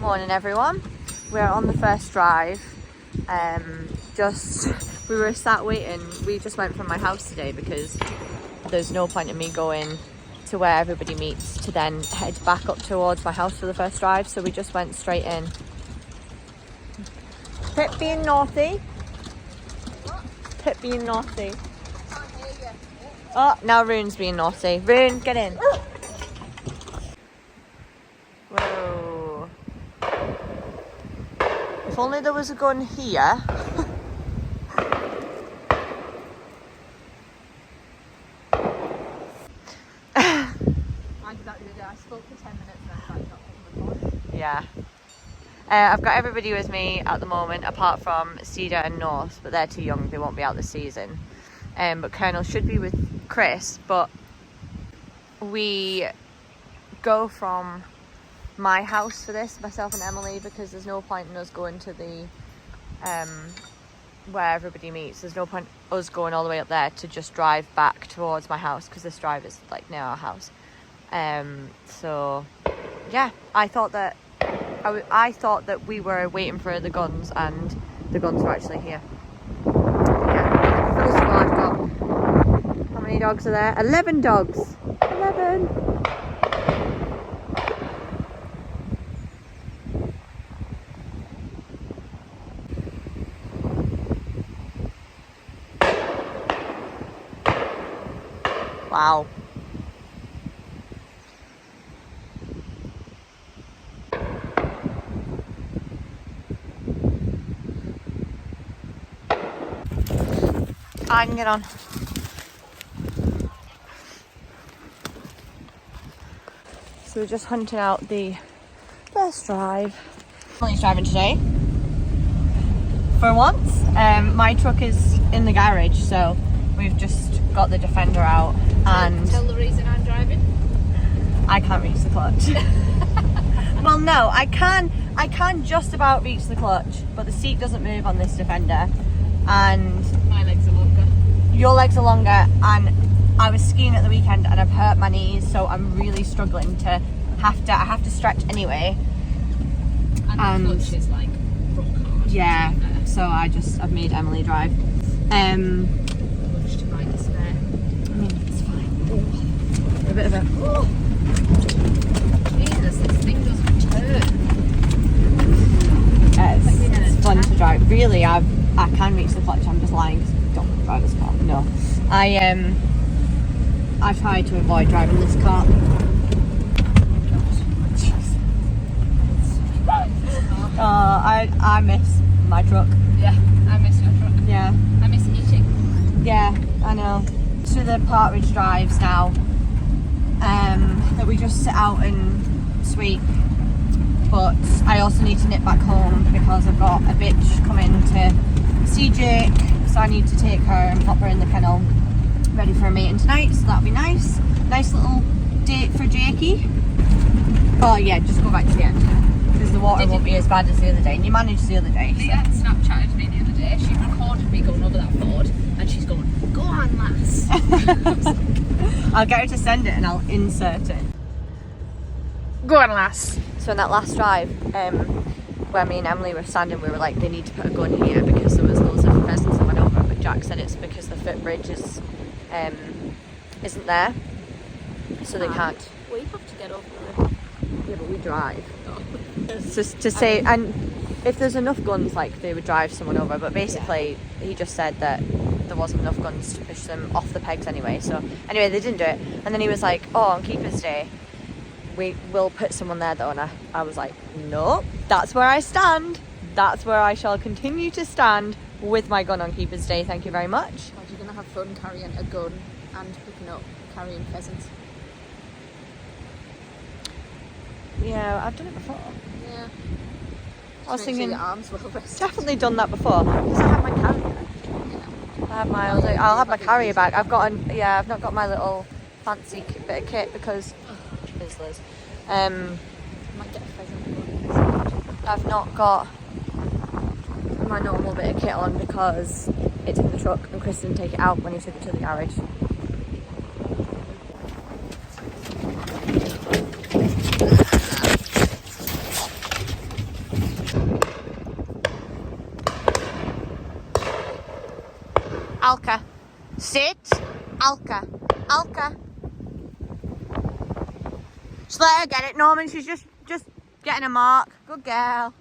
Morning everyone. We're on the first drive. We were sat waiting. We just went from my house today because there's no point in me going to where everybody meets to then head back up towards my house for the first drive, so we just went straight in. Pip being naughty. What? Pip being naughty. I can't hear you. Oh, now Rune's being naughty. Rune, get in. Whoa. If only there was a gun here. I did that the other day. I spoke for 10 minutes and I started not picking the phone. Yeah. I've got everybody with me at the moment apart from Cedar and North, but they're too young, they won't be out this season. But Colonel should be with Chris, but we go from my house for this, myself and Emily, because there's no point in us going to the where everybody meets. There's no point us going all the way up there to just drive back towards my house, because this drive is like near our house. So yeah, I thought that we were waiting for the guns, and the guns were actually here. Yeah, full squad. Got, how many dogs are there? 11 dogs. 11. Wow. I can get on. So we're just hunting out the first drive. Emily's driving today. For once. My truck is in the garage, so we've just got the Defender out, and Tell the reason I'm driving. I can't reach the clutch. Well, no, I can just about reach the clutch, but the seat doesn't move on this Defender, and My legs are longer. your legs are longer, and I was skiing at the weekend and I've hurt my knees, so I'm really struggling I have to stretch anyway. And the clutch is like rock hard. Yeah, so I've made Emily drive. Much to my despair. I mean, it's fine. A bit of a... Jesus, this thing doesn't turn. It's fun to drive. Really, I can reach the clutch. I'm just lying because I don't drive this car. No, I tried to avoid driving this car. I miss my truck. Yeah, I miss your truck. Yeah. I miss eating. Yeah, I know. To the Partridge drives now. That we just sit out and sweep. But I also need to nip back home because I've got a bitch coming to see Jake, so I need to take her and pop her in the kennel ready for a meeting tonight, so that'll be nice. Nice little date for Jakey. Oh yeah, just go back to the end because the water won't be as bad as the other day, and you managed the other day. So. Leah Snapchatted me the other day. She recorded me going over that ford, and she's going, "Go on, lass." I'll get her to send it and I'll insert it. Go on, lass. So in that last drive, where me and Emily were standing, we were like, they need to put a gun here because there was loads of pheasants that went over, but Jack said it's because the footbridge isn't there, so they can't. We have to get over it. Yeah, but we drive. It's just to say, and if there's enough guns, like they would drive someone over, but basically he just said that there wasn't enough guns to push them off the pegs anyway. So anyway, they didn't do it, and then he was like, oh, on Keeper's Day we will put someone there though, and I was like, no, that's where I stand. That's where I shall continue to stand with my gun on Keeper's Day. Thank you very much. Are you going to have fun carrying a gun and picking up carrying pheasants? Yeah, I've done it before. Yeah. I was thinking, your arms well rested. definitely done that before because I have my carrier. I was like, I'll have my carrier bag. I've not got my little fancy bit of kit because Liz. I might get a pheasant. I've not got my normal bit of kit on because it's in the truck and Chris didn't take it out when he took it to the garage. Alka. Sit. Alka. Alka. Just let her get it, Norman. She's just getting a mark. Good girl.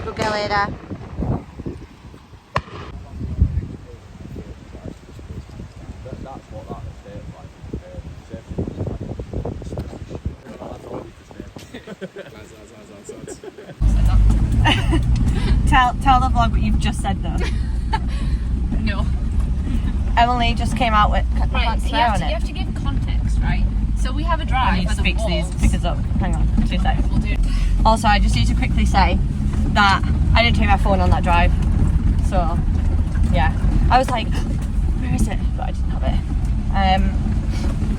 Good girl, Ada. Tell the vlog what you've just said though. No. Emily just came out with Right, you have to give context, right? So we have a drive. I need to where fix the these walls- because hang on, 2 seconds. We'll do it. Also, I just need to quickly say that I didn't take my phone on that drive. So, yeah. I was like, where is it? But I didn't have it.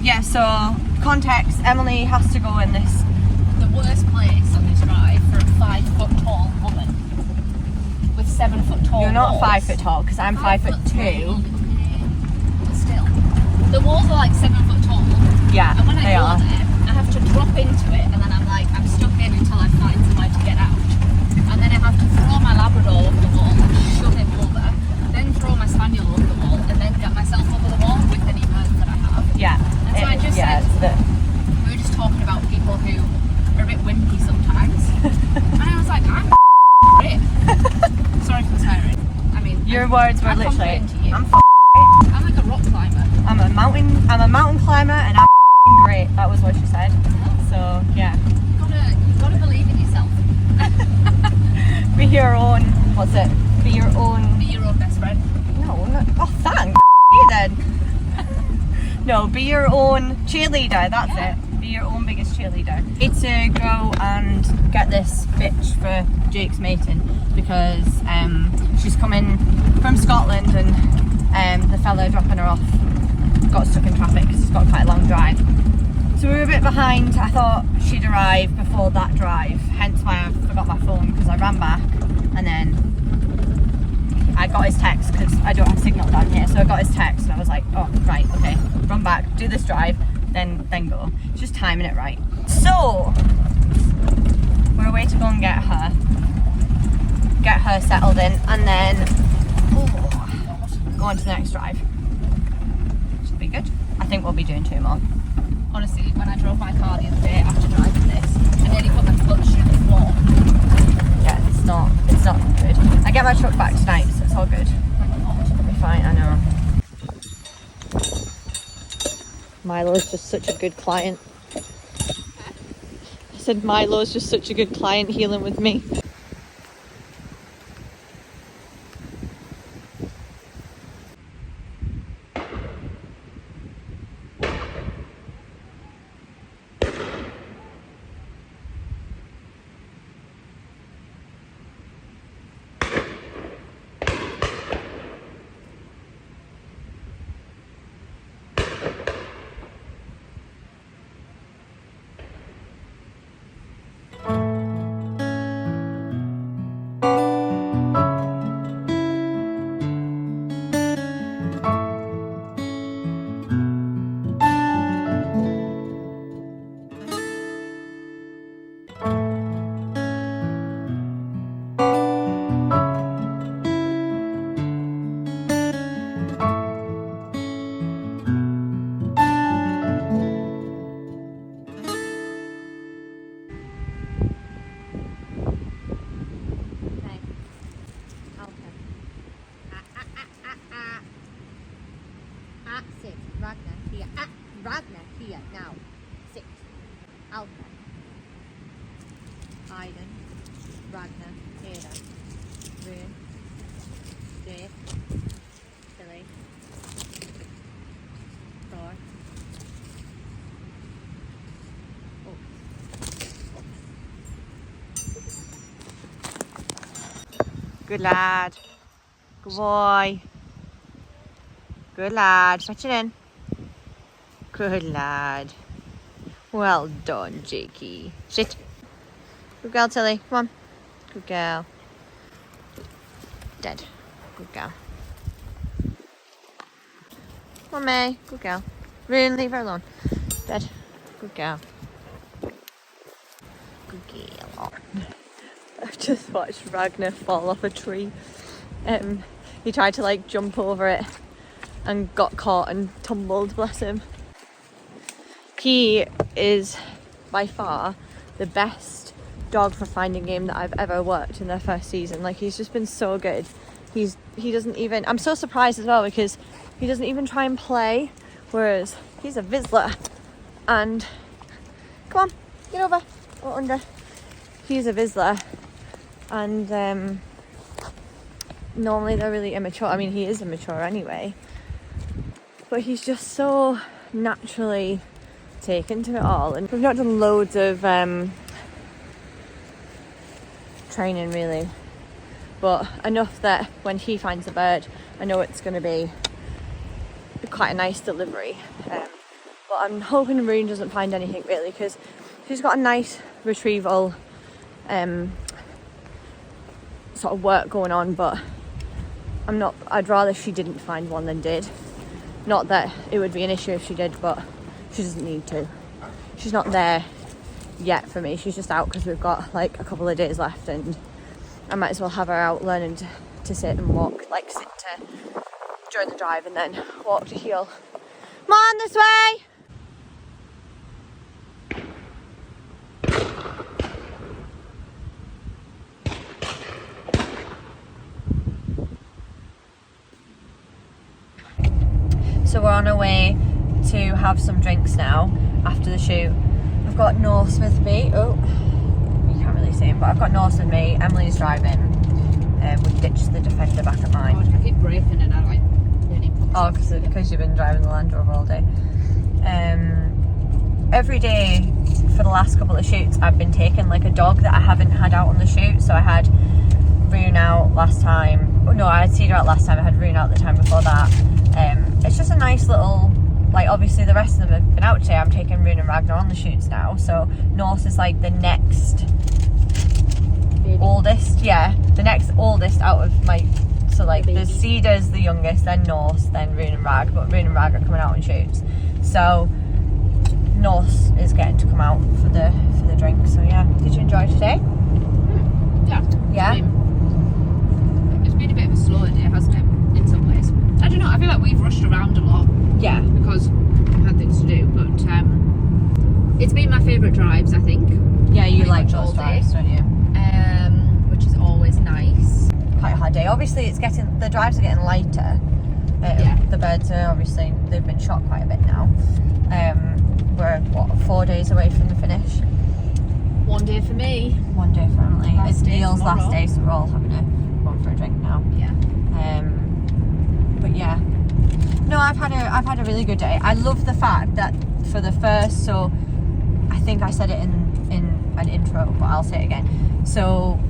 Yeah, so, context, Emily has to go in this. The worst place on this drive for a 5 foot tall woman with 7 foot tall You're not walls. 5 foot tall because I'm 5 foot 2. Okay. But still. The walls are like 7 foot tall. Yeah, And when I they go are. there, I have to drop into it and then I'm like, I'm stuck in until I find somewhere to get out. And then I have to throw my Labrador over the wall, shove him over, then throw my Spaniel over the wall, and then get myself over the wall with any birds that I have. Yeah. And so I just yeah, said, we were just talking about people who are a bit wimpy sometimes. And I was like, I'm great. Sorry for swearing. I mean, your words were I'm literally, comparing to you. I'm I'm like a rock climber. I'm a mountain climber and I'm great. That was what she said. So, yeah. You've gotta believe in yourself. Be your own, what's it? Be your own. Be your own best friend. No, oh, thanks. You then. No, be your own cheerleader. That's Yeah. it. Be your own biggest cheerleader. Need to go and get this bitch for Jake's mating because she's coming from Scotland and the fella dropping her off got stuck in traffic because he's got quite a long drive. So we were a bit behind. I thought she'd arrive before that drive, hence why I forgot my phone because I ran back and then I got his text because I don't have signal down here. So I got his text and I was like, oh, right, okay, run back, do this drive, then go. Just timing it right. So we're away to go and get her settled in and then go on to the next drive. Should be good. I think we'll be doing 2 more. Honestly, when I drove my car the other day after driving this, I nearly put my clutch in the floor. Yeah, it's not good. I get my truck back tonight, so it's all good. It'll be fine, I know. Milo's just such a good client. I said Milo's just such a good client healing with me. Sit. Ragnar here. Ragnar here now. Sit. Alka. Aiden. Ragnar. Ada. Rune. Jake. Silly. Thor. Oh. Good lad. Good boy. Good lad. Fetch it in. Good lad. Well done, Jakey. Sit. Good girl, Tilly. Come on. Good girl. Dead. Good girl. Come on, May. Good girl. Really, leave her alone. Dead. Good girl. Good girl. I've just watched Ragnar fall off a tree. He tried to like jump over it and got caught and tumbled, bless him. He is by far the best dog for finding game that I've ever worked in their first season. Like, he's just been so good. He doesn't even, I'm so surprised as well because he doesn't even try and play, whereas he's a Vizsla. And come on, get over or under. He's a Vizsla, and normally they're really immature. I mean, he is immature anyway, but he's just so naturally taken to it all. And we've not done loads of training really, but enough that when he finds a bird, I know it's going to be quite a nice delivery. But I'm hoping Rune doesn't find anything really, because she's got a nice retrieval sort of work going on, but I'd rather she didn't find one than did. Not that it would be an issue if she did, but she doesn't need to. She's not there yet for me. She's just out because we've got like a couple of days left, and I might as well have her out learning to sit and walk, like sit to during the drive and then walk to heel. Come on, this way! So we're on our way to have some drinks now after the shoot. I've got Norse with me. Oh, you can't really see him, but I've got Norse with me. Emily's driving. We've ditched the Defender back at mine. Oh, I keep braking and I like really. Oh, because you've been driving the Land Rover all day. Every day for the last couple of shoots, I've been taking like a dog that I haven't had out on the shoot. So I had Rune out last time. Oh, no, I had Cedar out last time. I had Rune out the time before that. It's just a nice little, like, obviously the rest of them have been out today. I'm taking Rune and Ragnar on the shoots now, so Norse is like the next oldest, the next oldest out of my, so like the Cedar's the youngest, then Norse, then Rune and Rag, but Rune and Rag are coming out on shoots, so Norse is getting to come out for the drink. So yeah, did you enjoy today? Yeah. It's been a bit of a slower day, hasn't it, in some ways? I don't know, I feel like we've rushed around a lot. Yeah. Because we've had things to do, but it's been my favourite drives, I think. Yeah, you like those drives, don't you? Which is always nice. Quite a hard day. Obviously, the drives are getting lighter. The birds are obviously, they've been shot quite a bit now. We're 4 days away from the finish. 1 day for me. 1 day for Emily. It's Neil's tomorrow. last day, so we're all having a going for a drink now. Yeah. But yeah, no, I've had a really good day. I love the fact that for the first, so I think I said it in an intro, but I'll say it again. So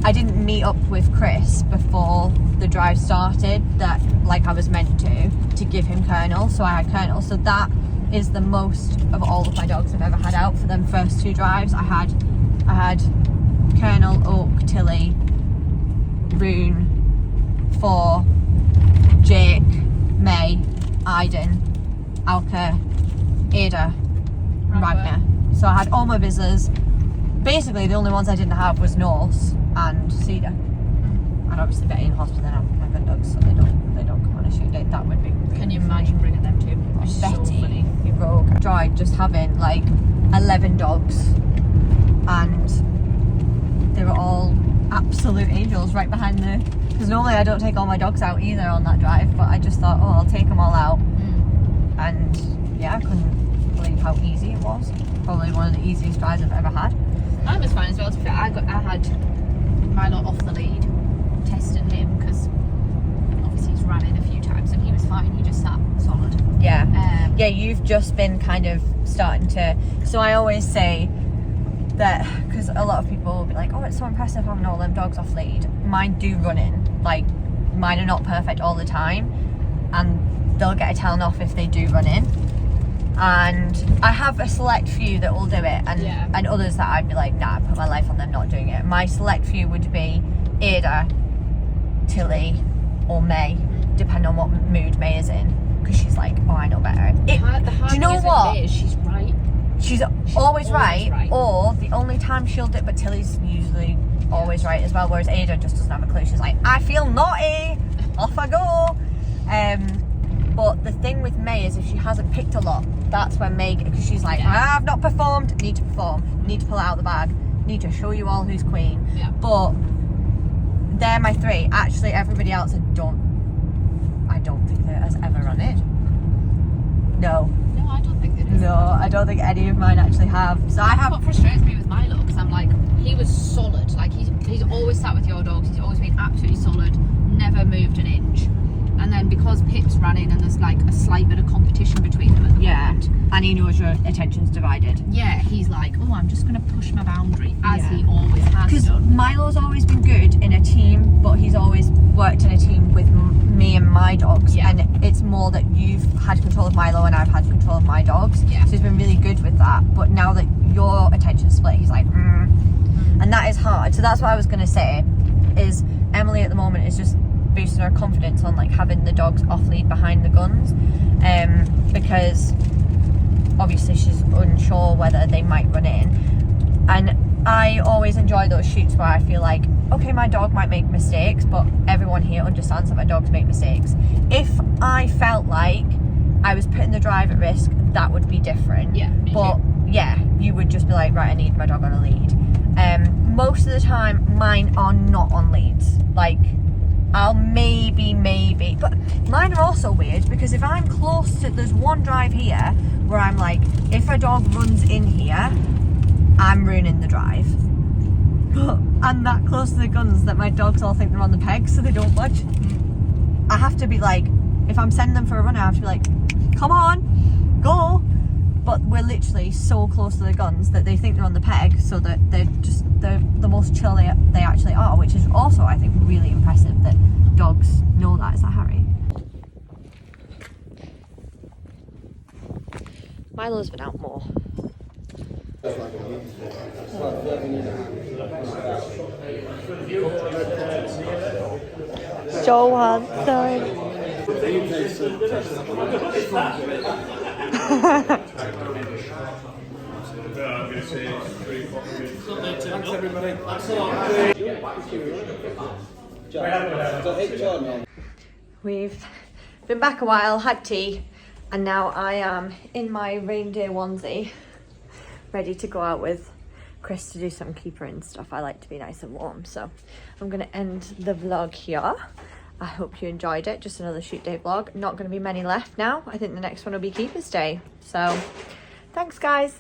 I didn't meet up with Chris before the drive started, that like I was meant to give him Colonel. So I had Colonel. So that is the most of all of my dogs I've ever had out for them first two drives. I had Colonel, Oak, Tilly, Rune, 4, Jake, May, Aiden, Alka, Ada, and Ragnar. So I had all my Vizslas. Basically, the only ones I didn't have was Norse and Cedar. And obviously Betty and Hospital, then I've my gun dogs, so they don't come on a shoot date. That would be really Can you imagine bringing them too? Betty, you broke. Tried just having like 11 dogs, and they were all absolute angels right behind because normally I don't take all my dogs out either on that drive, but I just thought, oh, I'll take them all out. And yeah, I couldn't believe how easy it was. Probably one of the easiest drives I've ever had. Mine was fine as well. To be fair, I had Milo off the lead, testing him, because obviously he's ran in a few times and he was fine. He just sat solid. Yeah. You've just been kind of starting to, so I always say that, because a lot of people will be like, oh, it's so impressive having all them dogs off lead. Mine do run in, like mine are not perfect all the time, and they'll get a telling off if they do run in. and I have a select few that will do it, and Yeah. and others that I'd be like, nah, put my life on them not doing it. My select few would be Ada, Tilly, or May, depending on what mood May is in, because she's like, oh, I know better. The hard do you thing know is with what? May is she's right. She's always right, or the only time she'll do it, but Tilly's usually always right as well, whereas Ada just doesn't have a clue. She's like, I feel naughty, off I go. But the thing with May is if she hasn't picked a lot, that's when May, because she's like, I've not performed, need to perform, need to pull it out of the bag, need to show you all who's queen. Yeah. But they're my three. Actually, everybody else I don't think that has ever run it. No, I don't think it is. no, I don't think any of mine actually have. So I have. What frustrates me with Milo, because I'm like, he was solid. Like he's always sat with your dogs. He's always been absolutely solid, never moved an inch. And then because Pip's ran in and there's like a slight bit of competition between them at the moment, and he knows your attention's divided. yeah, he's like, oh, I'm just going to push my boundary, as he always has Because done. Milo's always been good in a team, but he's always worked in a team with me and my dogs. Yeah. And it's more that you've had control of Milo and I've had control of my dogs. Yeah. So he's been really good with that. But now that your attention's split, he's like, and that is hard. So that's what I was going to say, is Emily at the moment is just boosting her confidence on like having the dogs off lead behind the guns, because obviously she's unsure whether they might run in. And I always enjoy those shoots where I feel like, okay, my dog might make mistakes, but everyone here understands that my dogs make mistakes. If I felt like I was putting the drive at risk, that would be different. Yeah, me but yeah, you would just be like, right, I need my dog on a lead. Most of the time mine are not on leads. Like, I'll maybe, but mine are also weird, because if I'm close to, there's one drive here where I'm like, if a dog runs in here, I'm ruining the drive. I'm that close to the guns that my dogs all think they're on the peg, so they don't budge. I have to be like, if I'm sending them for a run, I have to be like, come on, go. But we're literally so close to the guns that they think they're on the peg, so that they're the most chill they actually are, which is also, I think, really impressive that dogs know that. Is that Harry? Milo's been out more. So handsome. Thanks everybody. We've been back a while, had tea, and now I am in my reindeer onesie, ready to go out with Chris to do some keeper and stuff. I like to be nice and warm, so I'm going to end the vlog here. I hope you enjoyed it. Just another shoot day vlog. Not going to be many left now. I think the next one will be Keeper's Day. So thanks, guys.